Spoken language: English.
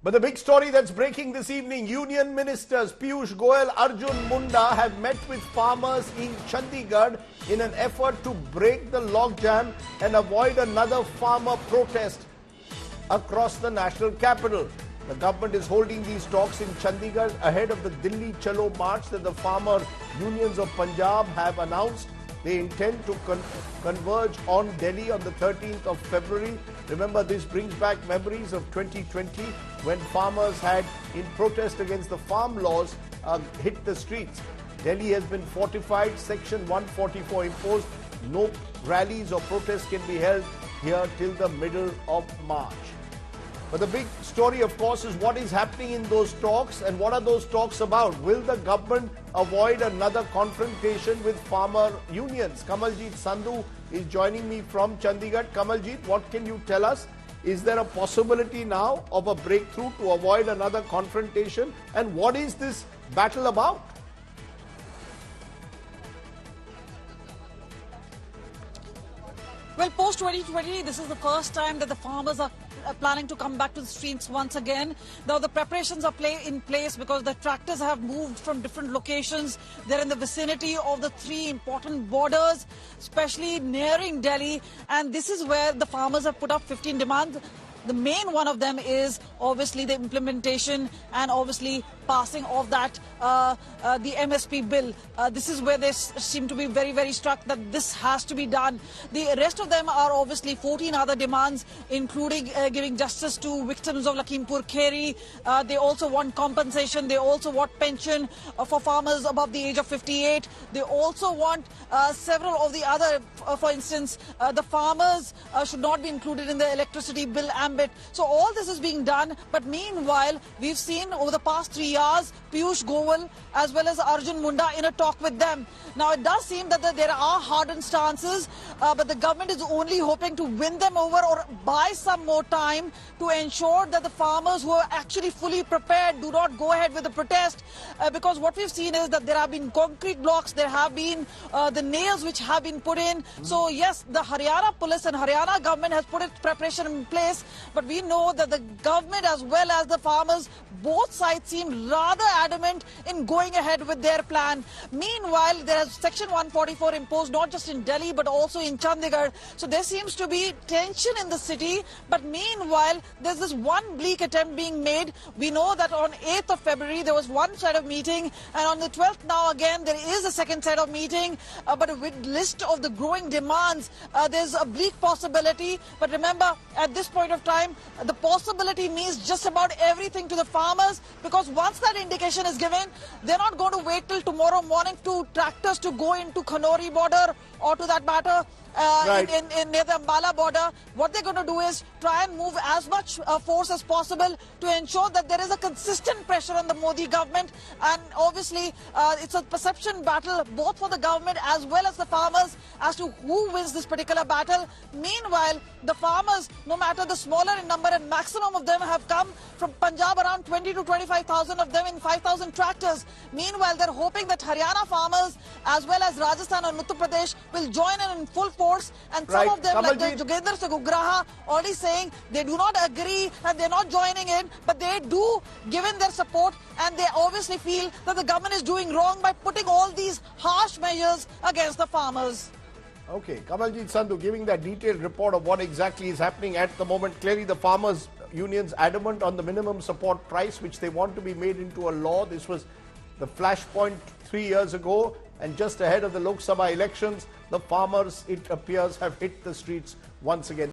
But the big story that's breaking this evening, Union Ministers Piyush, Goyal, Arjun, Munda have met with farmers in Chandigarh in an effort to break the logjam and avoid another farmer protest across the national capital. The government is holding these talks in Chandigarh ahead of the Delhi Chalo March that the farmer unions of Punjab have announced. They intend to converge on Delhi on the 13th of February. Remember, this brings back memories of 2020 when farmers had, in protest against the farm laws, hit the streets. Delhi has been fortified, Section 144 imposed. No rallies or protests can be held here till the middle of March. But the big story, of course, is what is happening in those talks and what are those talks about? Will the government avoid another confrontation with farmer unions? Kamaljeet Sandhu is joining me from Chandigarh. Kamaljeet, what can you tell us? Is there a possibility now of a breakthrough to avoid another confrontation? And what is this battle about? Well, post-2020, this is the first time that the farmers are planning to come back to the streets once again. Now, the preparations are in place because the tractors have moved from different locations. They're in the vicinity of the three important borders, especially nearing Delhi. And this is where the farmers have put up 15 demands. The main one of them is obviously the implementation and obviously passing of that, the MSP bill. This is where they seem to be very, very struck that this has to be done. The rest of them are obviously 14 other demands, including giving justice to victims of Lakhimpur Kheri. They also want compensation. They also want pension for farmers above the age of 58. They also want several of the other, for instance, the farmers should not be included in the electricity bill ambit. So all this is being done. But meanwhile, we've seen over the past 3 years, Piyush Goyal as well as Arjun Munda in a talk with them. Now, it does seem that there are hardened stances, but the government is only hoping to win them over or buy some more time to ensure that the farmers who are actually fully prepared do not go ahead with the protest. Because what we've seen is that there have been concrete blocks, there have been the nails which have been put in. So yes, the Haryana police and Haryana government has put its preparation in place, but we know that the government as well as the farmers, both sides seem rather adamant in going ahead with their plan. Meanwhile, there is Section 144 imposed not just in Delhi but also in Chandigarh. So there seems to be tension in the city. But meanwhile, there's this one bleak attempt being made. We know that on 8th of February, there was one set of meeting. And on the 12th now again, there is a second set of meeting. But with list of the growing demands, there's a bleak possibility. But remember, at this point of time, the possibility means just about everything to the farmers, because once that indication is given, they're not going to wait till tomorrow morning to tractors to go into Kanori border or to that matter in near the Ambala border. What they're going to do is try and move as much force as possible to ensure that there is a consistent pressure on the Modi government. And obviously, it's a perception battle both for the government as well as the farmers as to who wins this particular battle. Meanwhile, the farmers, no matter the smaller in number and maximum of them have come from Punjab, around 20 to 25,000 of them in 5,000 tractors. Meanwhile, they're hoping that Haryana farmers as well as Rajasthan and Uttar Pradesh will join in full force. And some of them, like the Jogendra Segugraha, already saying they do not agree and they're not joining in, but they do give in their support, and they obviously feel that the government is doing wrong by putting all these harsh measures against the farmers. Okay, Kamaljeet Sandhu giving that detailed report of what exactly is happening at the moment. Clearly, the farmers' unions adamant on the minimum support price, which they want to be made into a law. This was the flashpoint 3 years ago, and just ahead of the Lok Sabha elections, the farmers, it appears, have hit the streets once again.